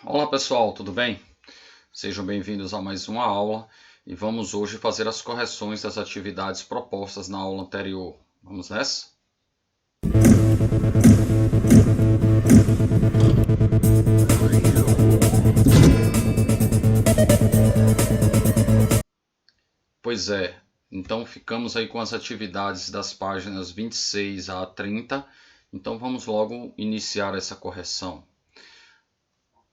Olá pessoal, tudo bem? Sejam bem-vindos a mais uma aula e vamos hoje fazer as correções das atividades propostas na aula anterior. Vamos nessa? Pois é, então ficamos aí com as atividades das páginas 26 a 30, então vamos logo iniciar essa correção.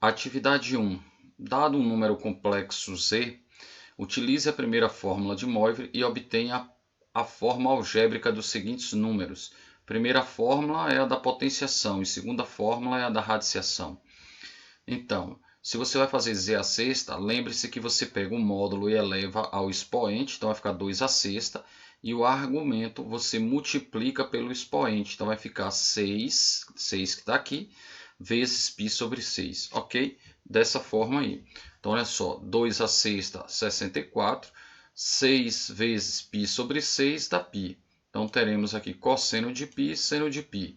Atividade 1. Dado um número complexo Z, utilize a primeira fórmula de Moivre e obtenha a forma algébrica dos seguintes números. Primeira fórmula é a da potenciação e segunda fórmula é a da radiciação. Então, se você vai fazer z à sexta, lembre-se que você pega o módulo e eleva ao expoente, então vai ficar 2 à sexta, e o argumento você multiplica pelo expoente, então vai ficar 6 que está aqui, vezes π sobre 6, ok? Dessa forma aí. Então, olha só, 2 à sexta, 64, 6 vezes π sobre 6 dá π. Então, teremos aqui cosseno de π e seno de π.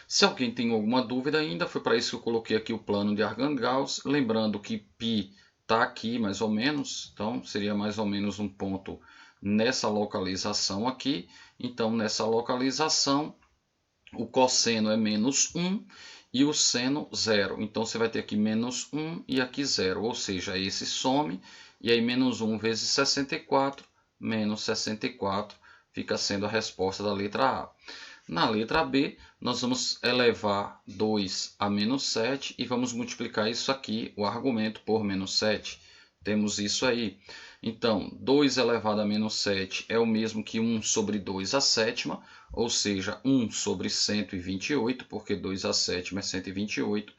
Se alguém tem alguma dúvida ainda, foi para isso que eu coloquei aqui o plano de Argand-Gauss, lembrando que π está aqui mais ou menos, então seria mais ou menos um ponto nessa localização aqui. Então, nessa localização, o cosseno é menos 1 e o seno 0. Então, você vai ter aqui menos 1 e aqui 0, ou seja, esse some, e aí menos 1 vezes 64, menos 64, fica sendo a resposta da letra A. Na letra B, nós vamos elevar 2 a menos 7 e vamos multiplicar isso aqui, o argumento, por menos 7. Temos isso aí. Então, 2 elevado a menos 7 é o mesmo que 1 sobre 2 à sétima, ou seja, 1 sobre 128, porque 2 à sétima é 128.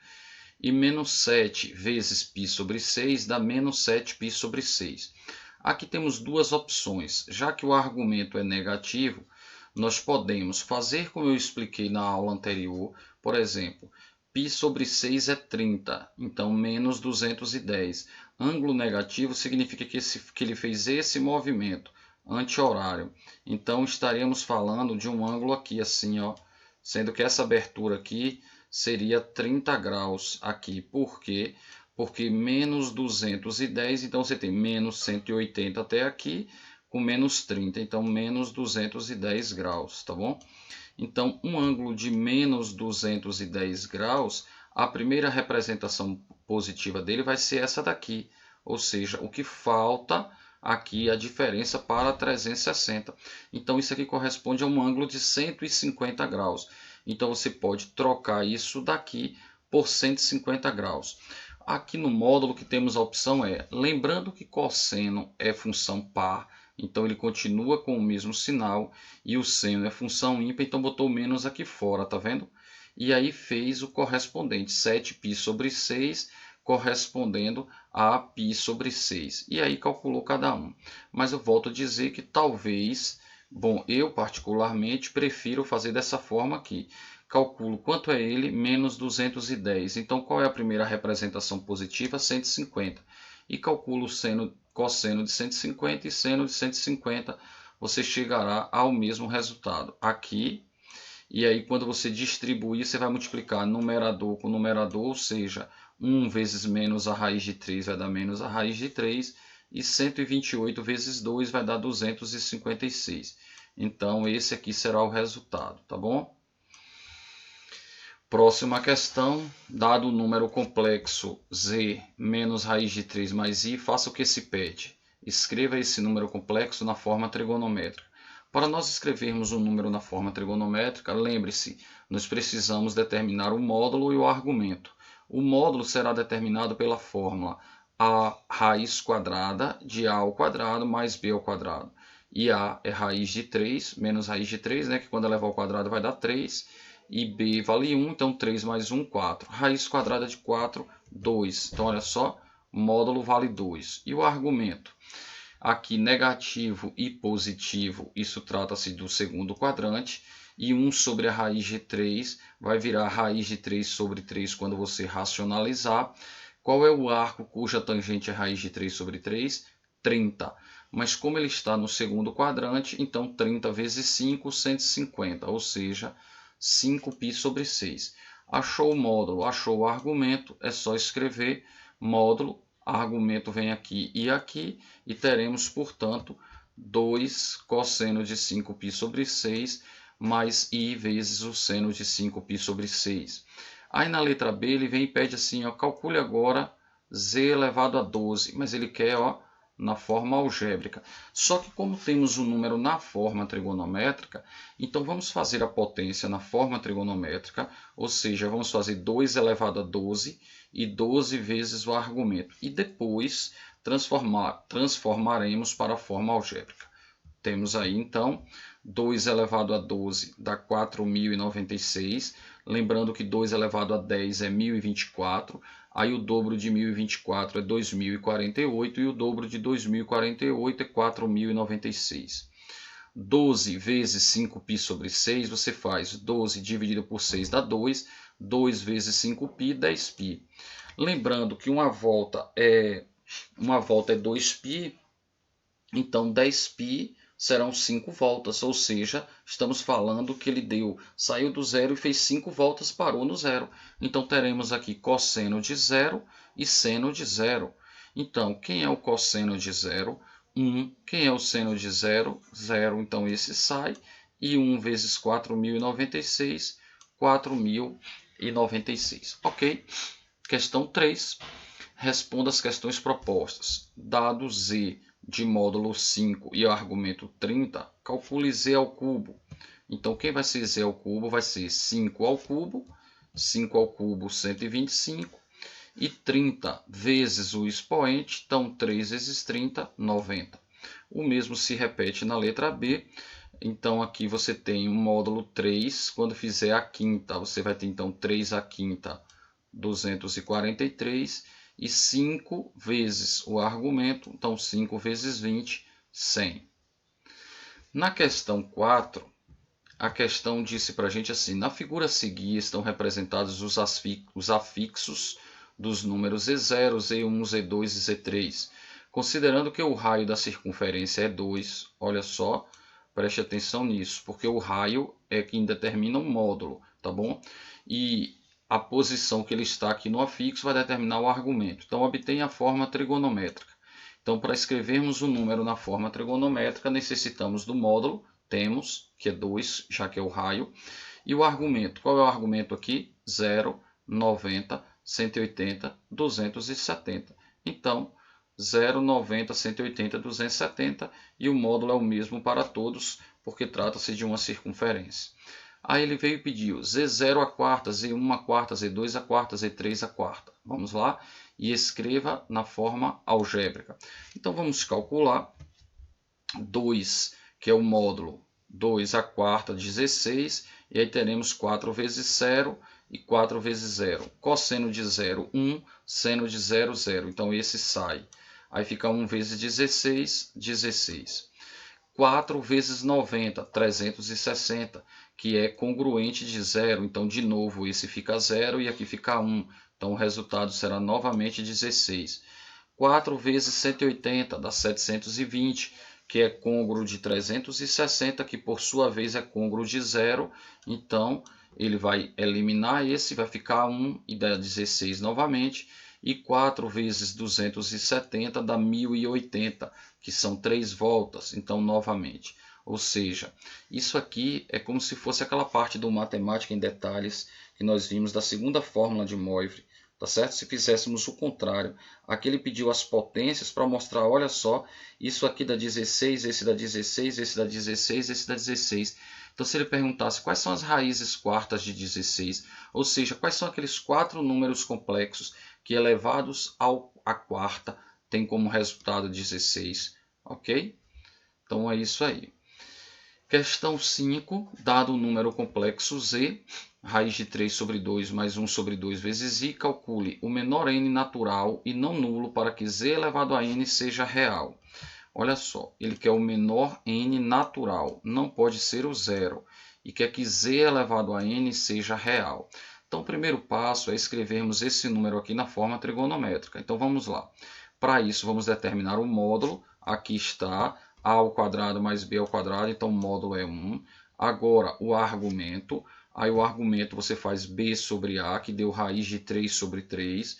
E menos 7 vezes π sobre 6 dá menos 7π sobre 6. Aqui temos duas opções. Já que o argumento é negativo, nós podemos fazer como eu expliquei na aula anterior, por exemplo, π sobre 6 é 30, então menos 210. Ângulo negativo significa que ele fez esse movimento anti-horário. Então estaremos falando de um ângulo aqui assim, ó, sendo que essa abertura aqui seria 30 graus aqui. Por quê? Porque menos 210, então você tem menos 180 até aqui, com menos 30, então menos 210 graus, tá bom? Então, um ângulo de menos 210 graus, a primeira representação positiva dele vai ser essa daqui, ou seja, o que falta aqui é a diferença para 360. Então, isso aqui corresponde a um ângulo de 150 graus. Então, você pode trocar isso daqui por 150 graus. Aqui no módulo que temos a opção é, lembrando que cosseno é função par, então ele continua com o mesmo sinal, e o seno é função ímpar, então botou menos aqui fora, tá vendo? E aí fez o correspondente, 7π sobre 6, correspondendo a π sobre 6. E aí calculou cada um. Mas eu volto a dizer que talvez, bom, eu particularmente prefiro fazer dessa forma aqui. Calculo quanto é ele, menos 210. Então, qual é a primeira representação positiva? 150. E calculo o cosseno de 150 e seno de 150. Você chegará ao mesmo resultado aqui. E aí, quando você distribuir, você vai multiplicar numerador com numerador, ou seja, 1 vezes menos a raiz de 3 vai dar menos a raiz de 3. E 128 vezes 2 vai dar 256. Então, esse aqui será o resultado, tá bom? Próxima questão, dado o número complexo z menos raiz de 3 mais i, faça o que se pede. Escreva esse número complexo na forma trigonométrica. Para nós escrevermos um número na forma trigonométrica, lembre-se, nós precisamos determinar o módulo e o argumento. O módulo será determinado pela fórmula a raiz quadrada de a ao quadrado mais b ao quadrado. E a é raiz de 3 menos raiz de 3, né, que quando levar ao quadrado vai dar 3. E b vale 1, então 3 mais 1, 4. Raiz quadrada de 4, 2. Então, olha só, módulo vale 2. E o argumento? Aqui, negativo e positivo, isso trata-se do segundo quadrante. E 1 sobre a raiz de 3 vai virar raiz de 3 sobre 3 quando você racionalizar. Qual é o arco cuja tangente é raiz de 3 sobre 3? 30. Mas como ele está no segundo quadrante, então 30 vezes 5, 150, ou seja, 5π sobre 6. Achou o módulo, achou o argumento, é só escrever módulo, argumento vem aqui, e teremos, portanto, 2 cosseno de 5π sobre 6 mais i vezes o seno de 5π sobre 6. Aí na letra B ele vem e pede assim, ó, calcule agora z elevado a 12, mas ele quer, ó, na forma algébrica. Só que como temos o número na forma trigonométrica, então vamos fazer a potência na forma trigonométrica, ou seja, vamos fazer 2 elevado a 12 e 12 vezes o argumento. E depois transformaremos para a forma algébrica. Temos aí então 2 elevado a 12 dá 4.096. Lembrando que 2 elevado a 10 é 1.024. Aí o dobro de 1.024 é 2.048 e o dobro de 2.048 é 4.096. 12 vezes 5π sobre 6, você faz 12 dividido por 6 dá 2. 2 vezes 5π, 10π. Lembrando que uma volta é 2π, então 10π serão 5 voltas, ou seja, estamos falando que ele saiu do zero e fez 5 voltas, parou no zero. Então teremos aqui cosseno de zero e seno de zero. Então, quem é o cosseno de zero? 1. Quem é o seno de zero? 0. Então esse sai. E 1 vezes 4.096, 4.096. Ok? Questão 3. Responda as questões propostas. Dado z de módulo 5 e o argumento 30, calcule z ao cubo. Então, quem vai ser z ao cubo? Vai ser 5 ao cubo, 5 ao cubo, 125, e 30 vezes o expoente, então 3 vezes 30, 90. O mesmo se repete na letra B. Então, aqui você tem o módulo 3, quando fizer a quinta, você vai ter então 3 à quinta, 243, e 5 vezes o argumento, então 5 vezes 20, 100. Na questão 4, a questão disse para a gente assim, na figura a seguir estão representados os afixos dos números E0, Z1, Z2 e Z3. Considerando que o raio da circunferência é 2, olha só, preste atenção nisso, porque o raio é quem determina o módulo, tá bom? E a posição que ele está aqui no afixo vai determinar o argumento. Então, obtenha a forma trigonométrica. Então, para escrevermos o número na forma trigonométrica, necessitamos do módulo, temos, que é 2, já que é o raio, e o argumento. Qual é o argumento aqui? 0, 90, 180, 270. Então, 0, 90, 180, 270, e o módulo é o mesmo para todos, porque trata-se de uma circunferência. Aí ele veio e pediu Z0 a quarta, Z1 a quarta, Z2 a quarta, Z3 a quarta. Vamos lá e escreva na forma algébrica. Então vamos calcular 2, que é o módulo 2 a quarta, 16, e aí teremos 4 vezes 0 e 4 vezes 0. Cosseno de 0, 1, seno de 0, 0. Então esse sai. Aí fica 1 vezes 16, 16. 4 vezes 90, 360, que é congruente de 0. Então, de novo, esse fica 0 e aqui fica 1. Então, o resultado será novamente 16. 4 vezes 180 dá 720, que é côngruo de 360, que por sua vez é côngruo de 0. Então, ele vai eliminar esse, vai ficar 1 e dá 16 novamente. E 4 vezes 270 dá 1080, que são 3 voltas, então novamente. Ou seja, isso aqui é como se fosse aquela parte do matemática em detalhes que nós vimos da segunda fórmula de Moivre, tá certo? Se fizéssemos o contrário, aqui ele pediu as potências para mostrar, olha só, isso aqui dá 16, esse dá 16, esse dá 16, esse dá 16. Então, se ele perguntasse quais são as raízes quartas de 16, ou seja, quais são aqueles 4 números complexos que elevados à quarta tem como resultado 16, ok? Então é isso aí. Questão 5, dado o número complexo z, raiz de 3 sobre 2 mais 1 sobre 2 vezes i, calcule o menor n natural e não nulo para que z elevado a n seja real. Olha só, ele quer o menor n natural, não pode ser o zero, e quer que z elevado a n seja real. Então, o primeiro passo é escrevermos esse número aqui na forma trigonométrica. Então, vamos lá. Para isso, vamos determinar o módulo. Aqui está a ao quadrado mais b ao quadrado, então o módulo é 1. Agora, o argumento. Aí o argumento você faz b sobre a, que deu raiz de 3 sobre 3.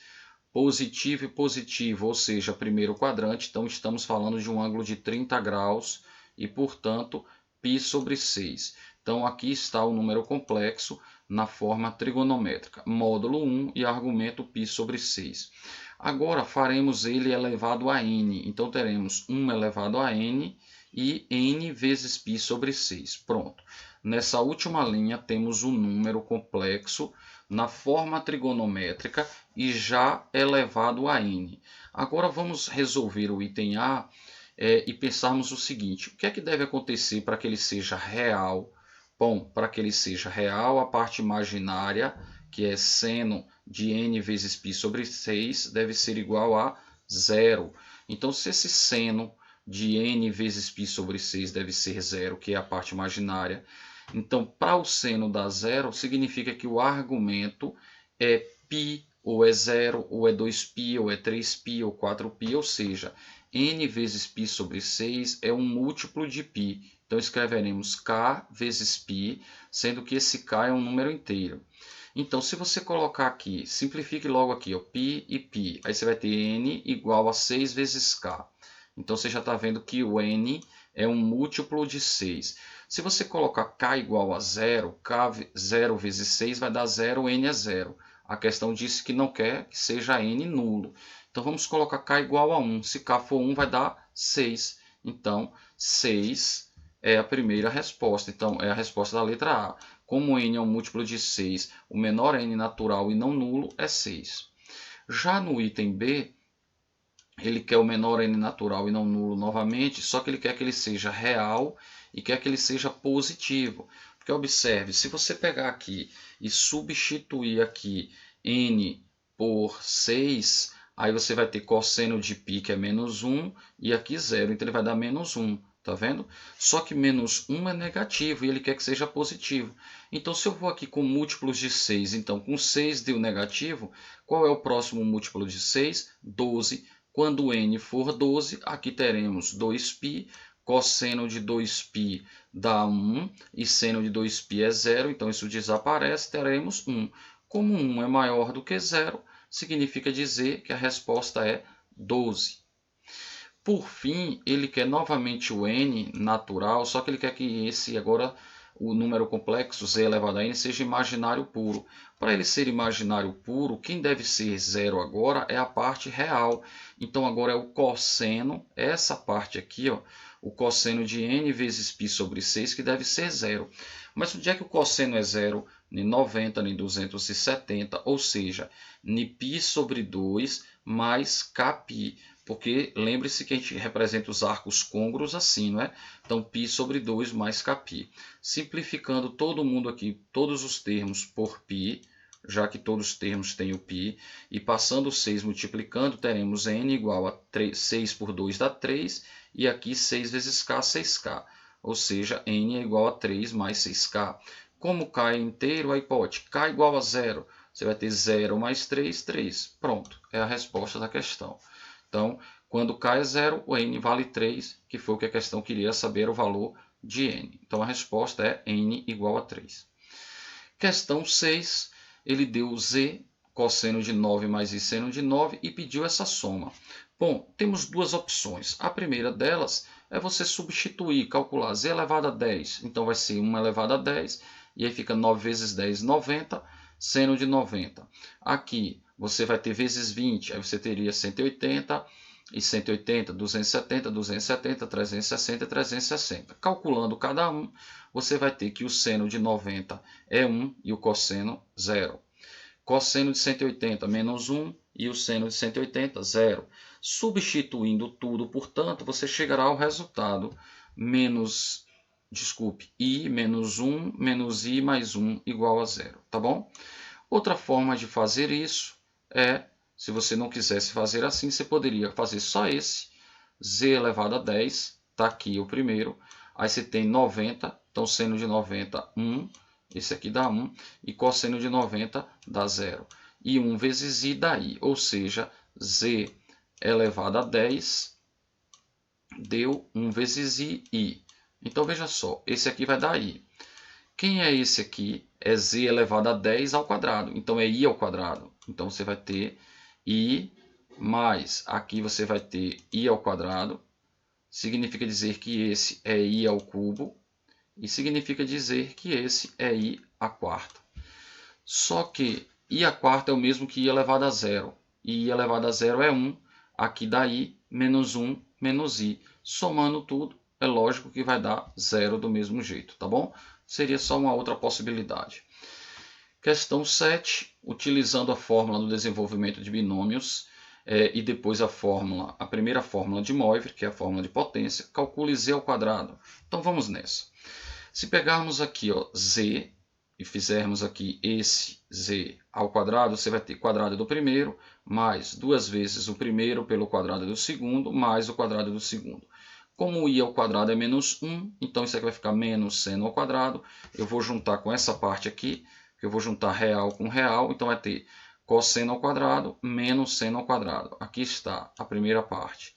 Positivo e positivo, ou seja, primeiro quadrante, então estamos falando de um ângulo de 30 graus e, portanto, π sobre 6. Então aqui está o número complexo na forma trigonométrica, módulo 1 e argumento π sobre 6. Agora faremos ele elevado a n, então teremos 1 elevado a n e n vezes π sobre 6. Pronto. Nessa última linha temos o número complexo na forma trigonométrica e já elevado a n. Agora vamos resolver o item A e pensarmos o seguinte: o que é que deve acontecer para que ele seja real? Bom, para que ele seja real, a parte imaginária, que é seno de n vezes π sobre 6, deve ser igual a zero. Então, se esse seno de n vezes π sobre 6 deve ser zero, que é a parte imaginária, então, para o seno dar zero, significa que o argumento é π, ou é 0, ou é 2π, ou é 3π, ou 4π, ou seja, n vezes π sobre 6 é um múltiplo de π. Então, escreveremos k vezes π, sendo que esse k é um número inteiro. Então, se você colocar aqui, simplifique logo aqui, ó, π e π, aí você vai ter n igual a 6 vezes k. Então, você já está vendo que o n é um múltiplo de 6. Se você colocar k igual a 0, k 0 vezes 6 vai dar 0, n é 0. A questão disse que não quer que seja n nulo. Então, vamos colocar k igual a 1. Se k for 1, vai dar 6. Então, 6 é a primeira resposta. Então, é a resposta da letra A. Como n é um múltiplo de 6, o menor n natural e não nulo é 6. Já no item B, ele quer o menor n natural e não nulo novamente, só que ele quer que ele seja real e quer que ele seja positivo. Porque observe, se você pegar aqui e substituir aqui n por 6, aí você vai ter cosseno de π, que é menos 1, e aqui 0, então ele vai dar menos 1. Tá vendo? Só que menos 1 é negativo e ele quer que seja positivo. Então, se eu vou aqui com múltiplos de 6, então com 6 deu negativo, qual é o próximo múltiplo de 6? 12. Quando n for 12, aqui teremos 2π, cosseno de 2π dá 1 e seno de 2π é 0, então isso desaparece, teremos 1. Como 1 é maior do que 0, significa dizer que a resposta é 12. Por fim, ele quer novamente o n natural, só que ele quer que esse agora, o número complexo z elevado a n, seja imaginário puro. Para ele ser imaginário puro, quem deve ser zero agora é a parte real. Então agora é o cosseno, essa parte aqui, ó, o cosseno de n vezes π sobre 6, que deve ser zero. Mas onde é que o cosseno é zero? Nem 90, nem 270, ou seja, ni π sobre 2 mais kπ. Porque lembre-se que a gente representa os arcos côngruos assim, não é? Então, π sobre 2 mais kπ. Simplificando todo mundo aqui, todos os termos por π, já que todos os termos têm o π, e passando 6 multiplicando, teremos n igual a 6 por 2 dá 3, e aqui 6 vezes k, 6k. Ou seja, n é igual a 3 mais 6k. Como k é inteiro, a hipótese k igual a 0. Você vai ter 0 mais 3, 3. Pronto, é a resposta da questão. Então, quando k é 0, o n vale 3, que foi o que a questão queria saber, o valor de n. Então, a resposta é n igual a 3. Questão 6, ele deu z, cosseno de 9 mais i seno de 9, e pediu essa soma. Bom, temos duas opções. A primeira delas é você substituir, calcular z elevado a 10. Então, vai ser 1 elevado a 10, e aí fica 9 vezes 10, 90, seno de 90. Aqui, você vai ter vezes 20, aí você teria 180, e 180, 270, 270, 360 e 360. Calculando cada um, você vai ter que o seno de 90 é 1 e o cosseno 0. Cosseno de 180, menos 1 e o seno de 180, 0. Substituindo tudo, portanto, você chegará ao resultado i menos 1 menos i mais 1 igual a 0. Tá bom? Outra forma de fazer isso é, se você não quisesse fazer assim, você poderia fazer só esse, z elevado a 10, está aqui o primeiro, aí você tem 90, então seno de 90, 1, esse aqui dá 1, e cosseno de 90 dá 0. E 1 vezes i dá i, ou seja, z elevado a 10 deu 1 vezes i. Então veja só, esse aqui vai dar i. Quem é esse aqui? É z elevado a 10 ao quadrado. Então é i ao quadrado. Então você vai ter i mais, aqui você vai ter i ao quadrado. Significa dizer que esse é i ao cubo. E significa dizer que esse é i à quarta. Só que i à quarta é o mesmo que i elevado a zero. E i elevado a zero é 1. Aqui dá i menos 1 menos i. Somando tudo, é lógico que vai dar zero do mesmo jeito, tá bom? Seria só uma outra possibilidade. Questão 7. Utilizando a fórmula do desenvolvimento de binômios e depois a primeira fórmula de Moivre, que é a fórmula de potência, calcule z ao quadrado. Então vamos nessa. Se pegarmos aqui ó, z e fizermos aqui esse z ao quadrado, você vai ter quadrado do primeiro mais 2 vezes o primeiro pelo quadrado do segundo mais o quadrado do segundo. Como i ao quadrado é menos 1, então isso aqui vai ficar menos seno ao quadrado. Eu vou juntar com essa parte aqui, que eu vou juntar real com real, então vai ter cosseno ao quadrado menos seno ao quadrado. Aqui está a primeira parte.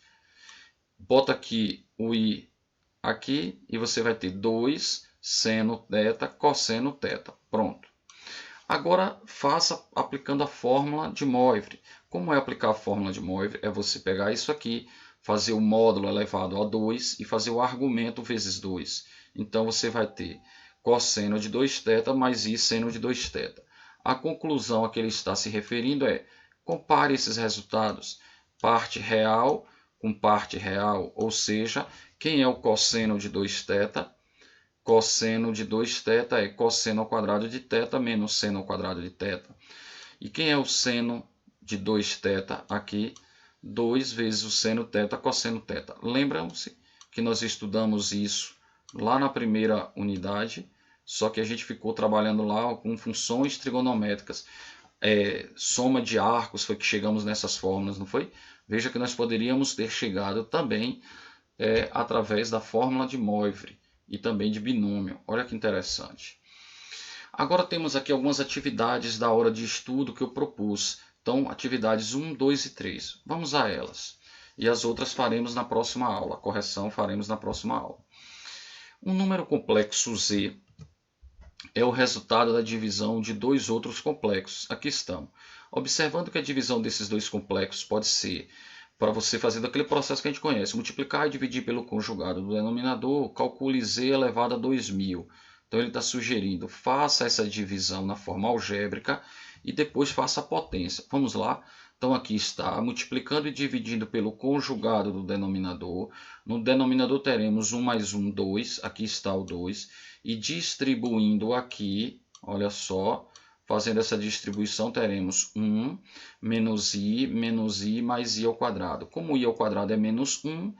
Bota aqui o i aqui e você vai ter 2 seno θ, cosseno θ. Pronto. Agora faça aplicando a fórmula de Moivre. Como é aplicar a fórmula de Moivre? É você pegar isso aqui, fazer o módulo elevado a 2 e fazer o argumento vezes 2. Então você vai ter cosseno de 2θ mais i seno de 2θ. A conclusão a que ele está se referindo é: compare esses resultados, parte real com parte real, ou seja, quem é o cosseno de 2θ? Cosseno de 2θ é cosseno ao quadrado de θ menos seno ao quadrado de θ. E quem é o seno de 2θ? Aqui, 2 vezes o seno θ, cosseno θ. Lembram-se que nós estudamos isso lá na primeira unidade, só que a gente ficou trabalhando lá com funções trigonométricas. Soma de arcos foi que chegamos nessas fórmulas, não foi? Veja que nós poderíamos ter chegado também através da fórmula de Moivre e também de binômio. Olha que interessante. Agora temos aqui algumas atividades da hora de estudo que eu propus. Então, atividades 1, 2 e 3. Vamos a elas. E as outras faremos na próxima aula. A correção faremos na próxima aula. Um número complexo z é o resultado da divisão de dois outros complexos. Aqui estão. Observando que a divisão desses dois complexos pode ser, para você fazer daquele processo que a gente conhece, multiplicar e dividir pelo conjugado do denominador, calcule z elevado a 2000. Então ele está sugerindo, faça essa divisão na forma algébrica e depois faça a potência. Vamos lá? Então aqui está, multiplicando e dividindo pelo conjugado do denominador. No denominador teremos 1 mais 1, 2. Aqui está o 2. E distribuindo aqui, olha só, fazendo essa distribuição, teremos 1 menos i mais i ao quadrado. Como i ao quadrado é menos 1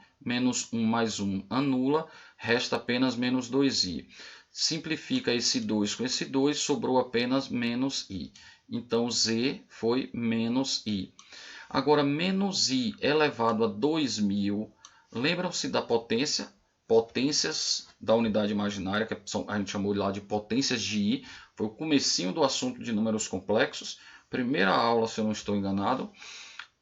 mais 1 anula, resta apenas menos 2i. Simplifica esse 2 com esse 2, sobrou apenas menos i. Então, z foi menos i. Agora, menos i elevado a 2000, lembram-se da potência? Potências da unidade imaginária, que a gente chamou lá de potências de i, foi o comecinho do assunto de números complexos. Primeira aula, se eu não estou enganado.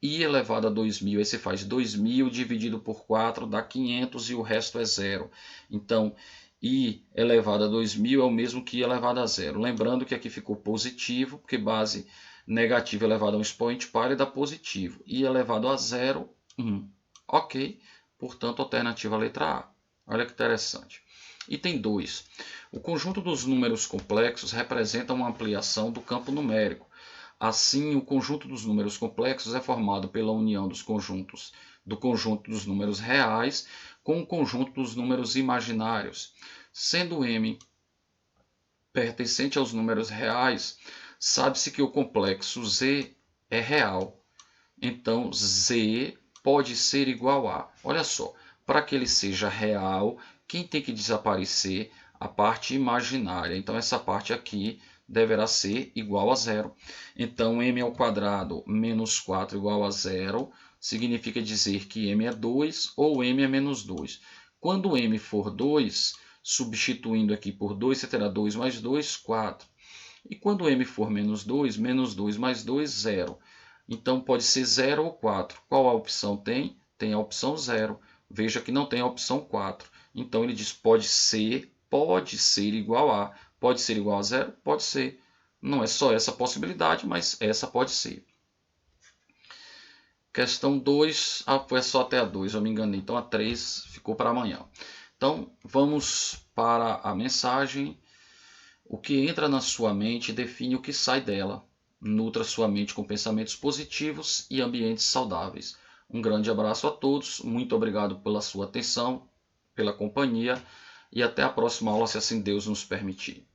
I elevado a 2000, aí você faz 2000 dividido por 4, dá 500 e o resto é zero. Então, i elevado a 2000 é o mesmo que i elevado a zero. Lembrando que aqui ficou positivo, porque base negativa elevada a um expoente par dá positivo. I elevado a zero, 1. Ok, portanto, alternativa letra A. Olha que interessante. Item 2. O conjunto dos números complexos representa uma ampliação do campo numérico. Assim, o conjunto dos números complexos é formado pela união do conjunto dos números reais com o conjunto dos números imaginários. Sendo m pertencente aos números reais, sabe-se que o complexo z é real. Então, z pode ser igual a... Olha só, para que ele seja real, quem tem que desaparecer? A parte imaginária. Então, essa parte aqui deverá ser igual a zero. Então, m ao quadrado menos 4 igual a zero, significa dizer que m é 2 ou m é menos 2. Quando m for 2, substituindo aqui por 2, você terá 2 mais 2, 4. E quando m for menos 2 mais 2, 0. Então, pode ser 0 ou 4. Qual a opção tem? Tem a opção 0. Veja que não tem a opção 4. Então, ele diz pode ser igual a. Pode ser igual a zero? Pode ser. Não é só essa possibilidade, mas essa pode ser. Questão 2, foi só até a 2, eu me enganei. Então a 3 ficou para amanhã. Então vamos para a mensagem. O que entra na sua mente define o que sai dela. Nutra sua mente com pensamentos positivos e ambientes saudáveis. Um grande abraço a todos, muito obrigado pela sua atenção, pela companhia e até a próxima aula, se assim Deus nos permitir.